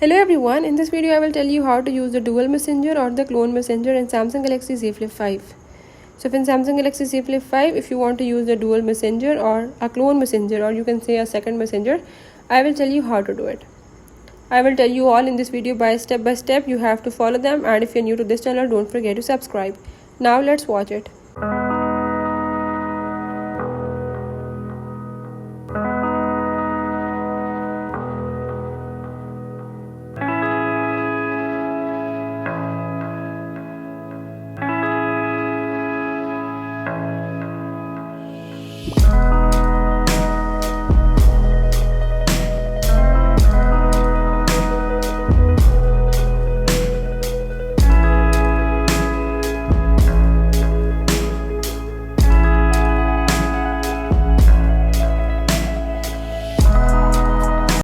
Hello everyone, in this video I will tell you how to use the dual messenger or the clone messenger in Samsung Galaxy Z Flip 5. So in Samsung Galaxy Z Flip 5, if you want to use the dual messenger or a clone messenger, or you can say a second messenger, I will tell you how to do it. I will tell you all in this video by step. You have to follow them, and if you're new to this channel, don't forget to subscribe. Now let's watch it.